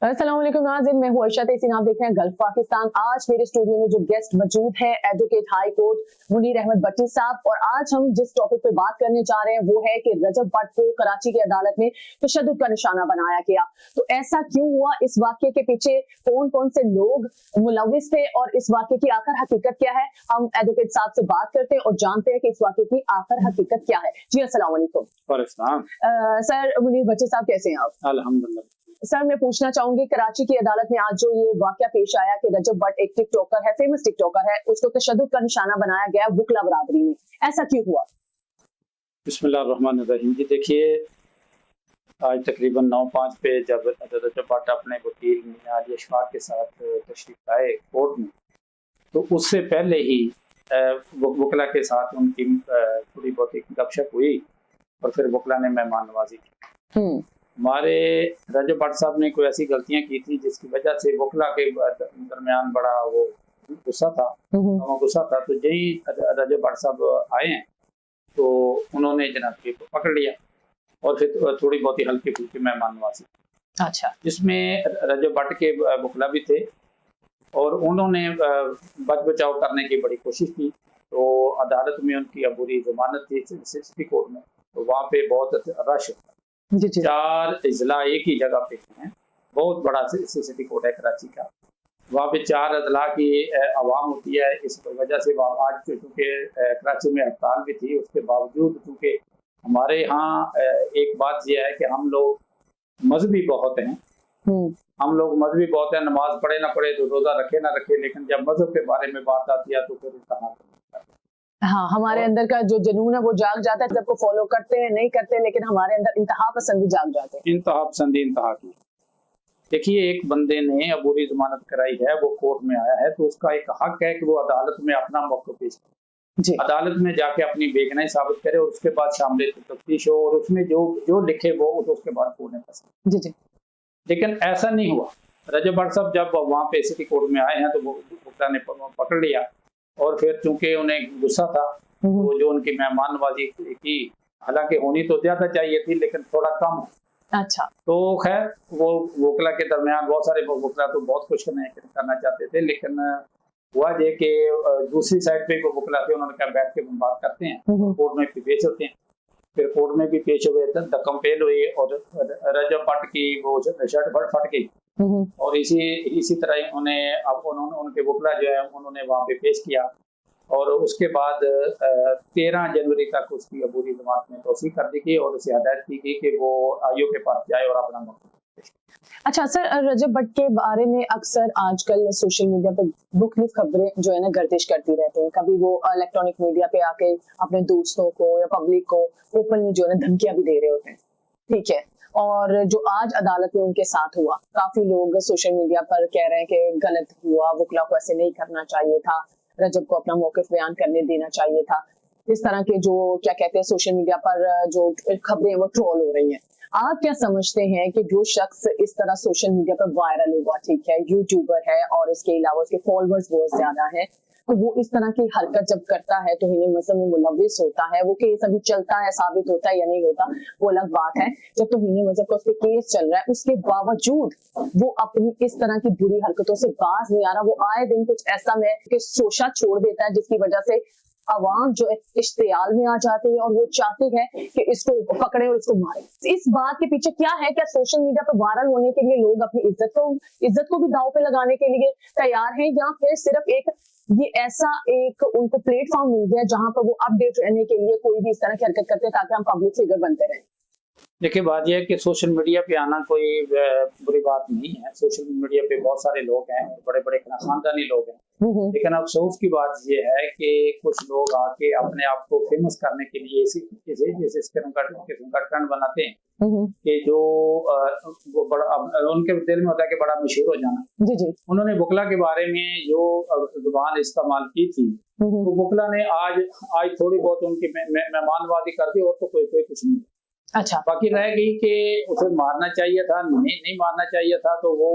अस्सलाम वालेकुम नाज़रीन, मैं हूं अर्शा तेसी। आप देख रहे हैं गल्फ पाकिस्तान। आज मेरे स्टूडियो में जो गेस्ट मौजूद है advocate high court Munir Ahmed Bhatti साहब, और आज हम जिस टॉपिक पे बात करने जा रहे हैं वो है कि रजब भट्ट को कराची की अदालत में तशद्दुद का निशाना बनाया गया। तो ऐसा क्यों हुआ, इस वाक्य के पीछे कौन कौन से लोग मुलविस थे और इस वाक्य की आखिर हकीकत क्या है, हम एडवोकेट साहब से बात करते हैं और जानते हैं कि इस वाक्य की आखिर हकीकत क्या है। जी अस्सलाम वालेकुम। सर मुनीर भट्टी साहब, कैसे हैं आप? अल्हम्दुलिल्लाह। सर मैं पूछना चाहूंगी, कराची की अदालत में आज जो ये वाकया पेश आया कि रजब भट्ट एक टिकटॉकर है, फेमस टिकटॉकर है, उसको तशद्दुद का निशाना बनाया गया वुकला बरादरी में, ऐसा क्यों हुआ? बिस्मिल्लाहिर्रहमानिर्रहीम। जी देखिए, आज तकरीबन 9:05 पे जब रजब भट्ट अपने वकील मियां अली अशफाक के साथ तशरीफ लाए कोर्ट में, तो उससे पहले ही वकला के साथ उनकी थोड़ी बहुत गपशप हुई और फिर वकला ने मेहमान नवाजी की। हमारे रजब भट्ट साहब ने कोई ऐसी गलतियां की थी जिसकी वजह से वकला के दरमियान बड़ा वो गुस्सा था। तो यही रजब भट्ट साहब आए हैं तो उन्होंने जनाब के पकड़ लिया और फिर थोड़ी बहुत ही हल्की फुल्की मेहमान नवाजी। अच्छा। जिसमें रजब भट्ट के वकला भी थे और उन्होंने बच बचाव करने की बड़ी कोशिश की। तो अदालत में उनकी अबूरी जमानत थी सिटी कोर्ट में, तो वहाँ पे बहुत रश, 4 अजला एक ही जगह पे हैं। बहुत बड़ा सिटी कोर्ट है कराची का, वहाँ पे 4 अजला की आवाम होती है। इस वजह से आज चूँकि कराची में हड़ताल भी थी, उसके बावजूद चूँकि हमारे यहाँ एक बात यह है कि हम लोग मजहबी बहुत हैं। हम लोग मजहबी बहुत हैं, नमाज पढ़े ना पढ़े, तो रोजा रखे ना रखे, लेकिन जब मजहब के बारे में बात आती है तो फिर कहाँ। हाँ, हमारे अंदर का जो जुनून है वो जाग जाता है, सबको फॉलो करते हैं, नहीं करते, लेकिन हमारे अंदर इंतहा पसंदी जाग जाते हैं। इंतहा पसंदी इंतहा की। देखिए, एक बंदे ने अबूरी जमानत कराई है, वो कोर्ट में आया है, तो उसका एक हक है कि वो अदालत में अपना मौक़िफ़ पेश करे, अदालत में जाके अपनी बेगुनाही साबित करे और उसके बाद शामिल तफ्तीश हो और उसमें जो लिखे वो तो उसके बाद कोर्ट ने फैसला। जी। लेकिन ऐसा नहीं हुआ। रजब भट्ट साहब जब वहाँ पे सिटी कोर्ट में आए हैं तो वो वकला ने पकड़ लिया और फिर चूंकि उन्हें गुस्सा था तो जो उनकी मेहमान नवाजी की, हालांकि होनी तो ज्यादा चाहिए थी लेकिन थोड़ा कम। अच्छा। तो खैर वो वकला के दरमियान बहुत सारे वकला तो बहुत कुछ करना चाहते थे, लेकिन हुआ ये कि दूसरी साइड पे वकला थे, उन्होंने कहा बैठ के बात करते हैं, कोर्ट में पेश होते हैं। फिर कोर्ट में भी पेश हुए, धक्कम पेल हुई और रजब भट्ट की वो शर्ट फट गई और इसी तरह उन्होंने उनके वकला जो है उन्होंने वहाँ पे पेश किया और उसके बाद 13 जनवरी तक उसकी अबूरी जमानत में तौसीक कर दी गई और उसे हदायत की गई कि वो आईओ के पास जाए और अपना मौक़िफ़। अच्छा सर, रजब भट्ट के बारे में अक्सर आजकल सोशल मीडिया पे मुख्तलिफ खबरें जो है ना गर्दिश करती रहती हैं। कभी वो इलेक्ट्रॉनिक मीडिया पे आके अपने दोस्तों को या पब्लिक को ओपनली जो है ना धमकियां भी दे रहे होते हैं, ठीक है। और जो आज अदालत में उनके साथ हुआ, काफी लोग सोशल मीडिया पर कह रहे हैं कि गलत हुआ, वकला को ऐसे नहीं करना चाहिए था, रजब को अपना मौक़िफ़ बयान करने देना चाहिए था। इस तरह के जो क्या कहते हैं सोशल मीडिया पर जो खबरें वो ट्रोल हो रही हैं। आप क्या समझते हैं कि जो शख्स इस तरह सोशल मीडिया पर वायरल हुआ, ठीक है, यूट्यूबर है और इसके अलावा उसके फॉलोअर्स बहुत ज्यादा हैं, तो वो इस तरह की हरकत जब करता है तो इन्हें मजहब में मुलविस होता है, वो केस अभी चलता है, साबित होता है या नहीं होता वो अलग बात है। जब तो हिने मजहब का उस पर केस चल रहा है, उसके बावजूद वो अपनी इस तरह की बुरी हरकतों से बाज नहीं आ रहा। वो आए दिन कुछ ऐसा में कि सोशा छोड़ देता है जिसकी वजह से अवाम जो है इश्तियाल में आ जाती है और वो चाहती है कि इसको पकड़े और इसको मारे। इस बात के पीछे क्या है? क्या सोशल मीडिया पर वायरल होने के लिए लोग अपनी इज्जत को भी दांव पे लगाने के लिए तैयार हैं, या फिर सिर्फ ये ऐसा एक उनको प्लेटफॉर्म मिल गया जहां पर वो अपडेट रहने के लिए कोई भी इस तरह की हरकत करते हैं ताकि हम पब्लिक फिगर बनते रहें? देखिए, बात यह है कि सोशल मीडिया पे आना कोई बुरी बात नहीं है। सोशल मीडिया पे बहुत सारे लोग हैं, बड़े बड़े खानदानी लोग हैं, लेकिन अफसोस की बात यह है कि कुछ लोग आके अपने आप को फेमस करने के लिए इस किस्म का ट्रेंड बनाते हैं कि जो वो बड़ा उनके दिल में होता है कि बड़ा मशहूर हो जाना। जी। उन्होंने वकला के बारे में जो जुबान इस्तेमाल की थी, तो वकला ने आज थोड़ी बहुत उनकी मेहमानवादी कर दी और तो कोई कुछ नहीं। अच्छा। बाकी रह गई कि उसे मारना चाहिए था, नहीं मारना चाहिए था, तो वो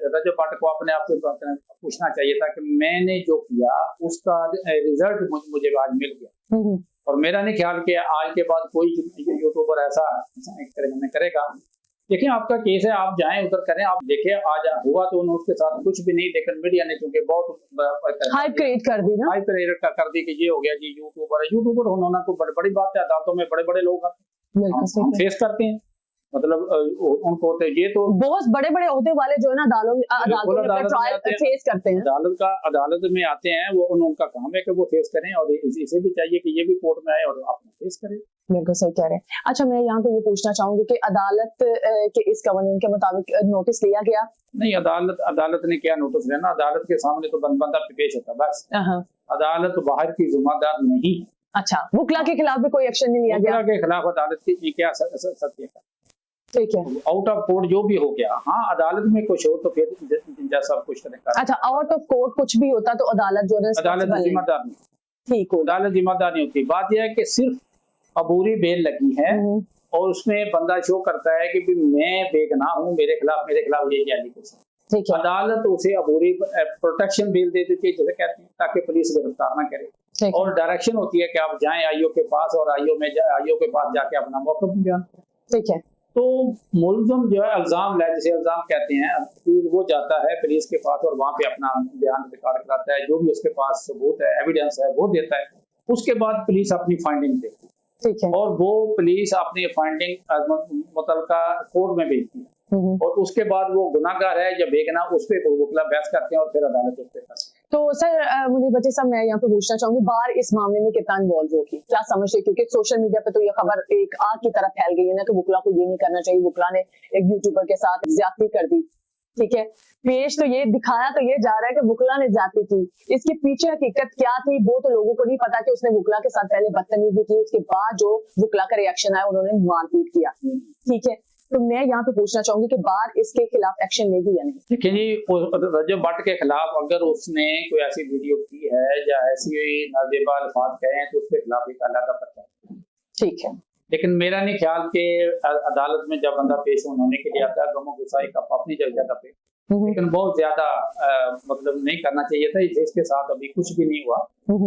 रजब भट्ट को अपने आप से पूछना चाहिए था कि मैंने जो किया उसका रिजल्ट मुझे आज मिल गया। और मेरा नहीं ख्याल कि आज के बाद कोई यूट्यूबर ऐसा करेगा देखिए आपका केस है, आप जाएं उधर करें, आप देखें आज हुआ तो उन्होंने उसके साथ कुछ भी नहीं, लेकिन मीडिया ने चूंकि बहुत हाइप क्रिएट कर दी ना। हाइप क्रिएट कर दी कि ये हो गया जी यूट्यूबर होना कोई बड़ी बात है। अदालतों में बड़े बड़े लोग आते हैं, हम फेस करते हैं, मतलब उनको होते हैं, ये तो बहुत बड़े बड़े होते वाले जो है ना अदालतों में ट्रायल फेस करते हैं, अदालत में आते हैं, वो उनका काम है कि वो फेस करें, और इसे भी चाहिए कि ये भी कोर्ट में आए और अपना फेस करें। बिल्कुल सही कह रहे हैं। अच्छा, मैं यहाँ पे ये पूछना चाहूंगी कि अदालत के इस कवानीन के मुताबिक नोटिस लिया गया? नहीं, अदालत ने क्या नोटिस लेना, अदालत के सामने तो बंदा पेश होता बस। अदालत बाहर की जिम्मेदार नहीं। अच्छा, वुकला के खिलाफ भी कोई एक्शन नहीं लिया गया? वुकला के खिलाफ अदालत की क्या सत्य है, ठीक है, आउट ऑफ कोर्ट जो भी हो गया। हाँ, अदालत में कुछ हो तो फिर जैसा कुछ करेगा। अच्छा, आउट ऑफ कोर्ट कुछ भी होता तो अदालत जो है अदालत जिम्मेदार नहीं, ठीक हो, अदालत जिम्मेदार नहीं होती। बात यह है कि सिर्फ अबूरी बेल लगी है और उसमें बंदा शो करता है कि मैं बेगुनाह हूँ, मेरे खिलाफ ये एलिगेशन। अदालत उसे अबूरी प्रोटेक्शन बेल दे देती है, जैसे कहते हैं, ताकि पुलिस गिरफ्तार ना करे, और डायरेक्शन होती है कि आप जाएं आईओ के पास, और आईओ के पास जाके अपना मौक़िफ़ बयान करें। ठीक है, तो मुलज़म जो है इल्जाम जिसे इल्जाम कहते हैं, वो जाता है पुलिस के पास और वहाँ पे अपना बयान रिकॉर्ड कराता है, जो भी उसके पास सबूत है, एविडेंस है, वो देता है। उसके बाद पुलिस अपनी फाइंडिंग देती है, ठीक है, और वो पुलिस अपनी फाइंडिंग मुतलका कोर्ट में भेजती है, और उसके बाद वो गुनाहगार है या बेगुनाह, उस पर वकील बहस करते हैं और फिर अदालत उस पर करती है। तो सर मुनीर भट्टी साहब, मैं यहाँ पे पूछना चाहूंगी, बार इस मामले में कितना इन्वॉल्व होगी, क्या समझते हैं? क्योंकि सोशल मीडिया पे तो ये खबर एक आग की तरह फैल गई है ना कि वुकला को ये नहीं करना चाहिए, वुकला ने एक यूट्यूबर के साथ ज्यादती कर दी। ठीक है, पेश तो ये दिखाया तो ये जा रहा है कि वुकला ने ज्यादती की, इसके पीछे हकीकत क्या थी वो तो लोगों को नहीं पता कि उसने वुकला के साथ पहले बदतमीजी की, उसके बाद जो वुकला का रिएक्शन आया उन्होंने मारपीट किया। ठीक है, तो मैं यहाँ पे पूछना चाहूंगी कि बार इसके खिलाफ एक्शन लेगी या नहीं? देखिए जी, रजब भट्ट के खिलाफ अगर उसने कोई ऐसी वीडियो की है या ऐसी नाजेबा अल्फाज कहे हैं तो उसके खिलाफ एक अलग पर्चा, ठीक है, लेकिन मेरा नहीं ख्याल कि अदालत में जब बंदा पेश होने के लिए आता है गमो गुसाई का अपनी जगह पे, लेकिन बहुत ज्यादा मतलब नहीं करना चाहिए था। इसके साथ अभी कुछ भी नहीं हुआ,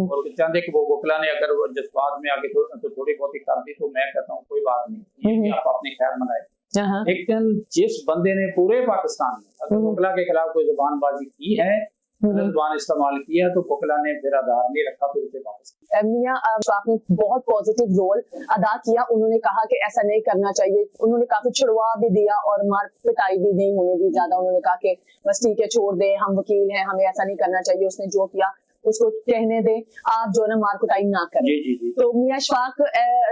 और चाहते कि वो वकीला ने अगर जज्बात में आगे तो थोड़ी बहुत ही कर दी, तो मैं कहता हूँ कोई बात नहीं, आप अपनी खैर मनाए। लेकिन जिस बंदे ने पूरे पाकिस्तान में अगर वकीला के खिलाफ कोई जुबानबाजी की है, जुबान इस्तेमाल किया, तो वकीला ने फिर आधार नहीं रखा, फिर उसे वापस। मियां अशफाक ने बहुत पॉजिटिव रोल अदा किया, उन्होंने कहा कि ऐसा नहीं करना चाहिए, उन्होंने काफी छुड़वा भी दिया और मार पिटाई भी नहीं होने दी ज्यादा, उन्होंने कहा कि बस ठीक है छोड़ दे, हम वकील हैं, हमें ऐसा नहीं करना चाहिए, उसने जो किया उसको कहने दे, आप जो है ना मार कुटाई ना करें। जी। तो मियां अशफाक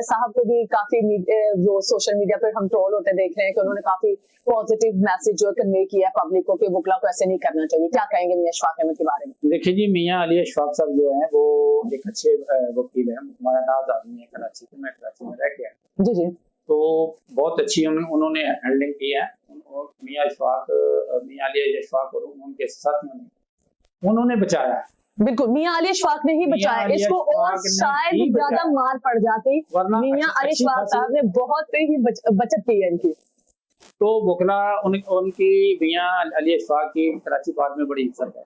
साहब को भी काफी जो सोशल मीडिया पर हम ट्रोल होते देख रहे हैं कि उन्होंने काफी पॉजिटिव मैसेज जो कन्वे किया है पब्लिक को कि वुकला को ऐसे नहीं करना चाहिए, क्या कहेंगे मियां अशफाक अहमद के बारे में? देखिए जी, मियां अली अशफाक साहब जो है वो एक अच्छे वकील है, हमारा नाज आदमी है कराची से, मैं कराची में रह के आया जी, तो बहुत अच्छी उन्होंने हैंडलिंग की है। मियां अली अशफाक और उनके साथियों ने उन्होंने बचाया, बिल्कुल मियां अली अशफाक ने ही बचाया इसको, और शायद ज्यादा मार पड़ जाती, मियां अली अशफाक साहब ने बहुत ही बचत की है इनकी। तो वकीला उनकी मियां अली अशफाक की कराची बार में बड़ी इज्जत है,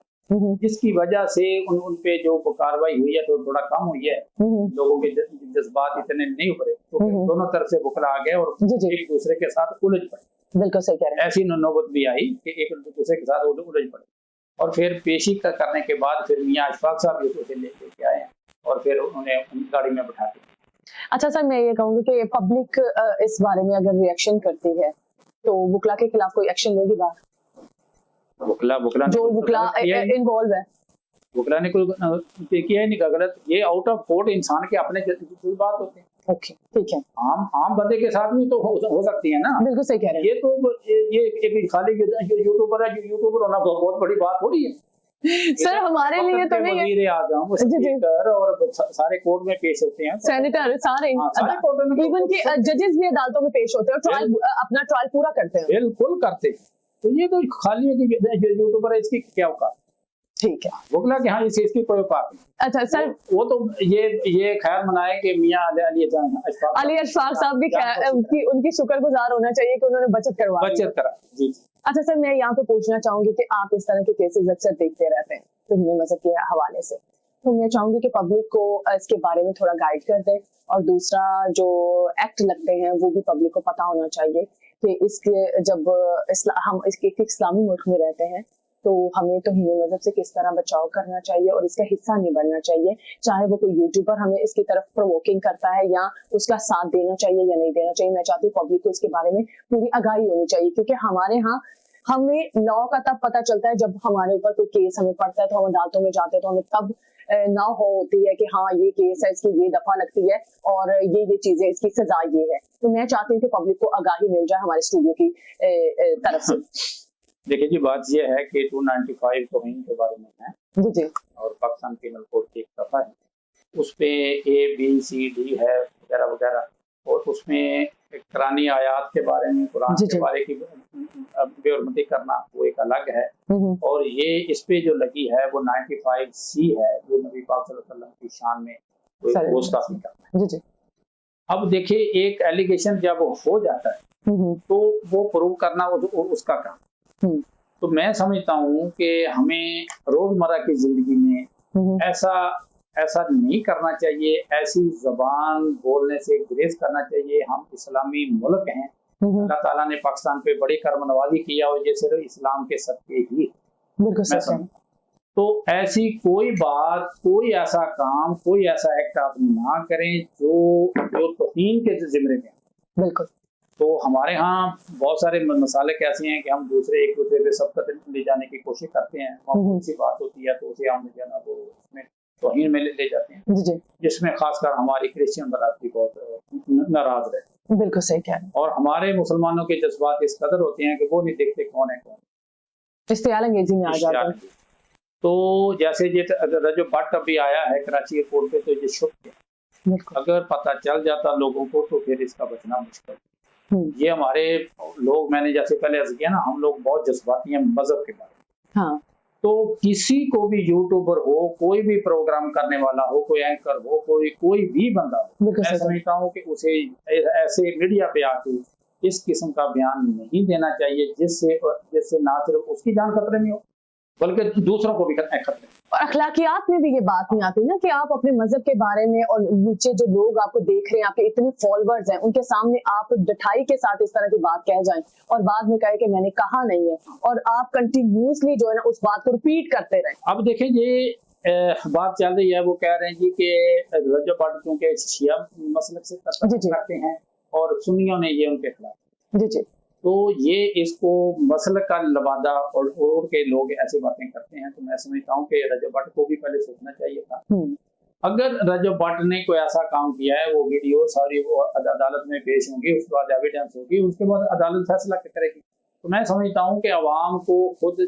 जिसकी वजह से उन पे जो कार्रवाई हुई है तो थोड़ा कम हुई है, लोगों के जज्बात इतने नहीं उभरे, तो दोनों तरफ से वकीला आ गए और एक दूसरे के साथ उलझ पड़े। बिल्कुल सही कह रहे हैं, ऐसी नौबत भी आई कि एक दूसरे के साथ उलझ पड़े, और फिर पेशी करने के बाद फिर मियां अशफाक साहब उसे लेके आए और फिर उन्हें गाड़ी में बैठा दिया। अच्छा सर, मैं ये कहूँगी कि पब्लिक इस बारे में अगर रिएक्शन करती है तो वुकला के खिलाफ कोई एक्शन लेगी बात? वुकला इन्वॉल्व है, वुकला ने कोई किया ही नहीं गलत, ये आउट ऑफ कोर्ट इंसान के अपने बात होते हैं। ओके, ठीक है, आम बंदे के साथ भी तो हो सकती है ना। बिल्कुल सही कह रहे हैं, ये तो ये खाली यूट्यूबर है, यूट्यूबर होना बहुत बड़ी बात थोड़ी है सर, हमारे लिए तो नहीं है। और सारे कोर्ट में पेश होते हैं, सेनेटर सारे इवन के जजेस भी अदालतों में पेश होते हैं और ट्रायल अपना ट्रायल पूरा करते हैं, बिल्कुल करते हैं। तो ये तो खाली है कि यूट्यूबर है, इसकी क्या औकात? ठीक है, वकीला के यहाँ इसकी कोई औकात नहीं। अच्छा सर, वो तो ये खैर मनाए कि मियां अली अशफाक साहब की उनकी शुक्रगुजार होना चाहिए कि उन्होंने बचत करा जी। अच्छा सर, मैं यहाँ पे पूछना चाहूंगी कि आप इस तरह के केसेस अक्सर देखते रहते हैं दुनिया मजहब के हवाले से, तो मैं चाहूंगी कि पब्लिक को इसके बारे में थोड़ा गाइड कर दें, और दूसरा जो एक्ट लगते हैं वो भी पब्लिक को पता होना चाहिए कि इसके जब हम एक इस्लामी मुल्क में रहते हैं तो हमें तो हिंदू मजहब से किस तरह बचाव करना चाहिए और इसका हिस्सा नहीं बनना चाहिए, चाहे वो कोई यूट्यूबर हमें इसकी तरफ प्रोवोकिंग करता है या उसका साथ देना चाहिए या नहीं देना चाहिए। मैं चाहती हूँ पब्लिक को इसके बारे में पूरी आगाही होनी चाहिए, क्योंकि हमारे यहाँ हमें लॉ का तब पता चलता है जब हमारे ऊपर कोई केस हमें पड़ता है, तो हम अदालतों में जाते हैं तो हमें तब ना होती है कि हाँ ये केस है, इसकी ये दफा लगती है और ये चीजें, इसकी सजा ये है। तो मैं चाहती हूँ कि पब्लिक को आगाही मिल जाए हमारे स्टूडियो की तरफ से। देखिए जी, बात ये है कि 295 तौहीन के बारे में है जी जी, और पाकिस्तान पीनल कोड की एक दफा है, उस पे ABCD है वगैरह वगैरह, और उसमें कुरानी आयात के बारे में, कुरान जी के जी, बारे की बेहरमती करना वो एक अलग है। और ये इस पे जो लगी है वो 95C है, जो नबी पाक सल्लल्लाहु अलैहि वसल्लम की शान में गुस्ताखी करना है। जी जी, अब देखिए, एक एलिगेशन जब हो जाता है तो वो प्रूव करना उसका काम। तो मैं समझता हूँ कि हमें रोजमर्रा की जिंदगी में ऐसा नहीं करना चाहिए, ऐसी जबान बोलने से गुरेज करना चाहिए। हम इस्लामी मुल्क हैं, अल्लाह ताला ने पाकिस्तान पे बड़ी करमनवाजी किया और ये सिर्फ इस्लाम के सदके ही। मैं समझता, तो ऐसी कोई बात, कोई ऐसा काम, कोई ऐसा एक्ट आप ना करें जो तौहीन के जिम्मे में। बिल्कुल। तो हमारे यहाँ बहुत सारे मसाले कैसे हैं कि हम एक दूसरे पे सबकत ले जाने की कोशिश करते हैं। वहाँ सी बात होती है तो उसे हम जो है वो उसमें तौहीन में ले जाते हैं, जिसमें खासकर हमारी क्रिश्चियन बरादरी बहुत नाराज रहती है। बिल्कुल सही कह रहे हैं। और हमारे मुसलमानों के जज्बात इस कदर होते हैं कि वो नहीं देखते कौन है कौन, इश्तियाल अंगेजी में आ जाते हैं। तो जैसे ये रजब भट्ट अभी आया है कराची एयरपोर्ट पे, तो ये शुभ है। अगर पता चल जाता लोगों को तो फिर इसका बचना मुश्किल। ये हमारे लोग, मैंने जैसे पहले अर्ज किया ना, हम लोग बहुत जज्बाती हैं मजहब के बारे में। हाँ। तो किसी को भी, यूट्यूबर हो, कोई भी प्रोग्राम करने वाला हो, कोई एंकर हो, कोई भी बंदा हो, मैं समझता हूँ कि उसे ऐसे मीडिया पे आके इस किस्म का बयान नहीं देना चाहिए जिससे ना सिर्फ उसकी जान खतरे में हो बल्कि दूसरों को भी खतरे। और अखलाकियात में भी ये बात नहीं आती ना कि आप अपने मजहब के बारे में, और नीचे जो लोग आपको देख रहे हैं, आपके इतने फॉलोअर्स हैं, उनके सामने आप डठाई के साथ इस तरह की बात कह जाएं और बाद में कहे कि मैंने कहा नहीं है, और आप कंटिन्यूसली जो है ना उस बात को रिपीट करते रहें। अब देखिए, ये बात चल रही है, वो कह रहे हैं जी कि रजब भट्ट क्योंकि शिया मसलक से करते हैं और सुन्नियों ने ये उनके खिलाफ। जी जी। तो ये इसको मसलक का लबादा और के लोग ऐसी बातें करते हैं। तो मैं समझता हूँ कि रजब भट्ट को भी पहले सोचना चाहिए था। अगर रजब भट्ट ने कोई ऐसा काम किया है, वो वीडियो सारी वो अदालत में पेश होंगी, उसके बाद एविडेंस होगी, उसके बाद अदालत फैसला करेगी। तो मैं समझता हूँ कि अवाम को खुद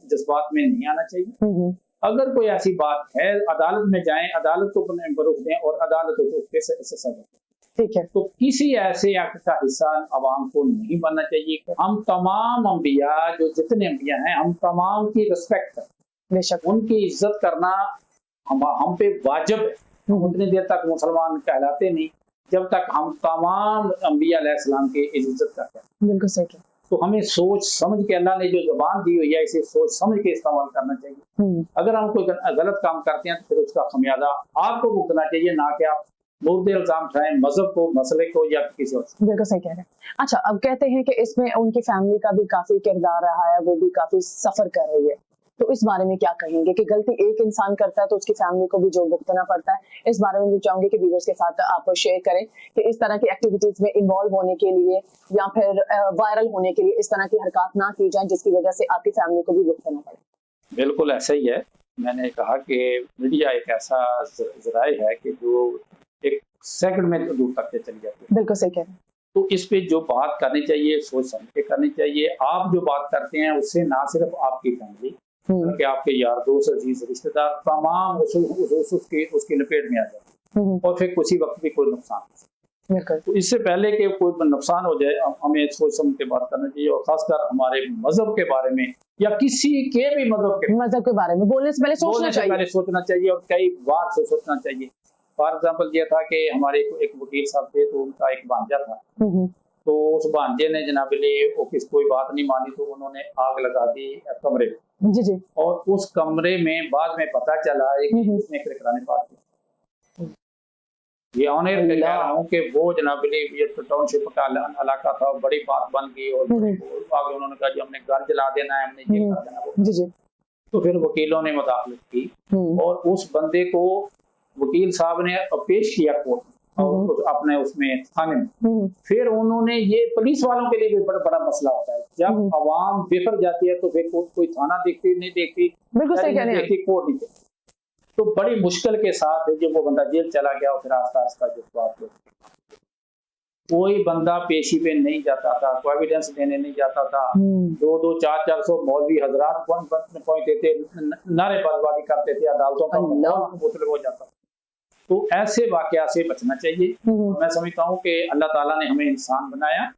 जज्बात में नहीं आना चाहिए। अगर कोई ऐसी बात है, अदालत में जाएं, अदालत को बरूख दें और अदालत को उसके सजा दें। ठीक है। तो किसी ऐसे एक्ट का हिस्सा अवाम को नहीं बनना चाहिए। हम तमाम अंबिया, जो जितने अंबिया हैं, हम तमाम की रिस्पेक्ट करें, बेशक उनकी इज्जत करना हम पे वाजिब है। उतनी देर तक मुसलमान कहलाते नहीं जब तक हम तमाम अंबिया अलैहिस्सलाम की इज्जत करते हैं। बिल्कुल सही। तो हमें सोच समझ के, अल्लाह ने जो जुबान दी हुई है, इसे सोच समझ के इस्तेमाल करना चाहिए। अगर हम कोई गलत काम करते हैं तो फिर उसका खमियाजा आपको भुगतना चाहिए, ना कि आप मुर्दे इल्जाम उठाएं मजहब को, मसले को या किसी और। बिल्कुल सही कह रहे हैं। अच्छा, अब कहते हैं कि इसमें उनकी फैमिली का भी काफी किरदार रहा है, वो भी काफी सफर कर रही है, तो इस बारे में क्या कहेंगे कि गलती एक इंसान करता है तो उसकी फैमिली को भी जो भुगतना पड़ता है। इस बारे में भी चाहूंगी कि व्यूअर्स के साथ आप शेयर करें कि इस तरह की एक्टिविटीज में इन्वॉल्व होने के लिए या फिर वायरल होने के लिए इस तरह की हरकत ना की जाए जिसकी वजह से आपकी फैमिली को भी भुगतना पड़े। बिल्कुल ऐसा ही है। मैंने कहा कि मीडिया एक ऐसा जराए है कि जो एक सेकंड में दूर तक के चली जाती है। बिल्कुल सही कह रहे हैं। तो इस पे जो बात करनी चाहिए सोच समझ के करनी चाहिए। आप जो बात करते हैं उससे ना सिर्फ आपकी फैमिली बल्कि आपके यार दोस्त, अजीज, रिश्तेदार तमाम उसकी लपेट में आ जाते हैं और फिर किसी वक्त भी कोई नुकसान। तो इससे पहले कि कोई नुकसान हो जाए, हमें सोच समझ के बात करना चाहिए, और खासकर हमारे मजहब के बारे में या किसी के भी मजहब के बारे में बोलने से पहले सोचना चाहिए और कई बार से सोचना चाहिए। फॉर एग्जाम्पल ये था कि हमारे एक वकील साहब थे, तो उनका एक भांजा था, तो उस भांजे ने जनाबली कोई बात नहीं मानी, तो उन्होंने आग लगा दी कमरे में। जी जी। और उस कमरे में बाद में पता चला कि उसने किरकुरान पाक ये ऑनर पे कह रहा हूँ कि वो जनाबली ये तो टाउनशिप का इलाका था, बड़ी बात बन गई और आगे उन्होंने कहा जी हमने घर जला देना है, हमने ये कर देना वो। जी जी। तो फिर वकीलों ने मुदाखलत की और उस बंदे को वकील साहब ने पेश किया कोर्ट और अपने उसमें थाने में। फिर उन्होंने ये पुलिस वालों के लिए भी बड़ा बड़ा मसला होता है, जब आवाम बेफर जाती है तो फिर कोई थाना देखती नहीं देखती, बिल्कुल सही कह रहे हैं। देखती कोर्ट नहीं देखती। तो बड़ी मुश्किल के साथ जब वो बंदा जेल चला गया और फिर आस्ता आस्ता जो बात हो, कोई बंदा पेशी पे नहीं जाता था, कोई एविडेंस देने नहीं जाता था। 200 400 मौलवी हजरात पहुंचते थे, नारे बर्बादी करते थे, अदालतों का मुतलब हो जाता। तो ऐसे वाकया से बचना चाहिए। मैं समझता हूँ कि अल्लाह ताला ने हमें इंसान बनाया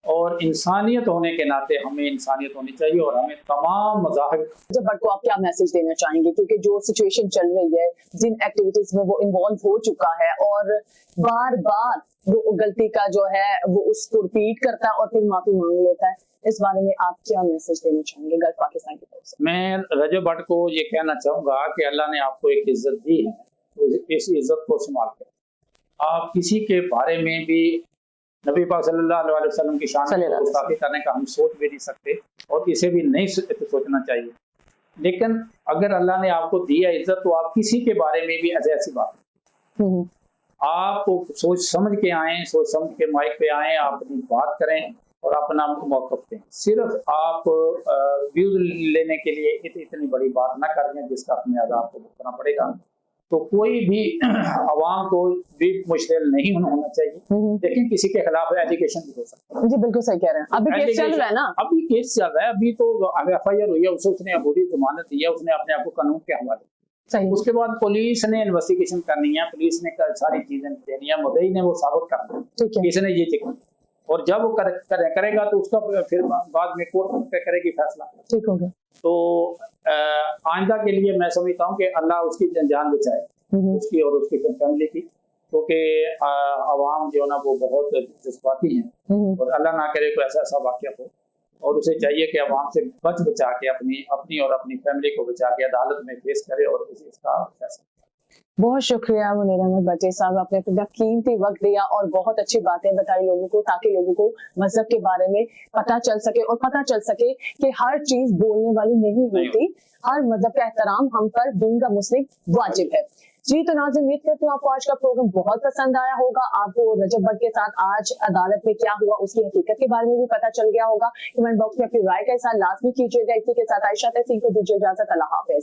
और इंसानियत होने के नाते हमें इंसानियत होनी चाहिए और हमें तमाम मज़ाहिब। रजब भट्ट को आप क्या मैसेज देना चाहेंगे, क्योंकि जो सिचुएशन चल रही है, जिन एक्टिविटीज में वो इन्वॉल्व हो चुका है और बार बार वो गलती का जो है वो उसको रिपीट करता है और फिर माफी मांग लेता है, इस बारे में आप क्या मैसेज देना चाहेंगे गल्फ पाकिस्तान की तरफ से? मैं रजब भट्ट को ये कहना चाहूंगा कि अल्लाह ने आपको एक इज्जत दी है, तो इस इज्जत को संभाल कर आप किसी के बारे में भी नबी पाक सल्लल्लाहु अलैहि वसल्लम की शान में गुस्ताखी करने का हम सोच भी नहीं सकते और इसे भी नहीं सोचना चाहिए। लेकिन अगर अल्लाह ने आपको दी है इज्जत तो आप किसी के बारे में भी ऐसी बात आप सोच समझ के आए, सोच समझ के माइक पे आए, आप अपनी बात करें और अपना मौक़िफ़ दें। सिर्फ आप व्यूज लेने के लिए इतनी बड़ी बात ना करें जिसका अपने आज़ाद को भुगतना पड़ेगा। तो कोई भी आवाम को भी मुश्किल नहीं होना चाहिए, लेकिन किसी के खिलाफ एलिगेशन भी हो सकता है। जी बिल्कुल सही कह रहे हैं। अभी केस चल रहा है ना, अभी केस चल रहा है, अभी तो FIR हुई है, उसने अबूरी जमानत दी है, उसने अपने आप को कानून के हवाले। उसके बाद पुलिस ने इन्वेस्टिगेशन करनी है, पुलिस ने सारी चीजें देनी है, मुद्दई ने वो साबित करना है इसने ये चिकन, और जब वो करेगा तो उसका फिर बाद में कोर्ट करेगी फैसला। ठीक हो गया। तो आइंदा के लिए मैं समझता हूँ कि अल्लाह उसकी जान बचाए, उसकी और उसकी फैमिली की, क्योंकि आवाम जो ना वो बहुत जज्बाती हैं और अल्लाह ना करे कोई ऐसा वाक़या हो, और उसे चाहिए कि आवाम से बचा के अपनी और अपनी फैमिली को बचा के अदालत में पेश करे और इसका फैसला। बहुत शुक्रिया मुनीर अहमद भट्टी साहब, आपने अपना कीमती वक्त दिया और बहुत अच्छी बातें बताई लोगों को, ताकि लोगों को मजहब के बारे में पता चल सके और पता चल सके कि हर चीज बोलने वाली नहीं होती, हर मजहब का एहतराम हम पर बीइंग अ मुस्लिम वाजिब है। जी तो नाज़रीन, उम्मीद करती हूँ आपको आज का प्रोग्राम बहुत पसंद आया होगा। आपको रजब भट्ट के साथ आज अदालत में क्या हुआ उसकी हकीकत के बारे में भी पता चल गया होगा। कमेंट बॉक्स में अपनी राय के साथ लाजमी कीजिएगा। इसी के साथ आयशा तहसीन को दीजिए इजाजत। अल्लाह हाफिज।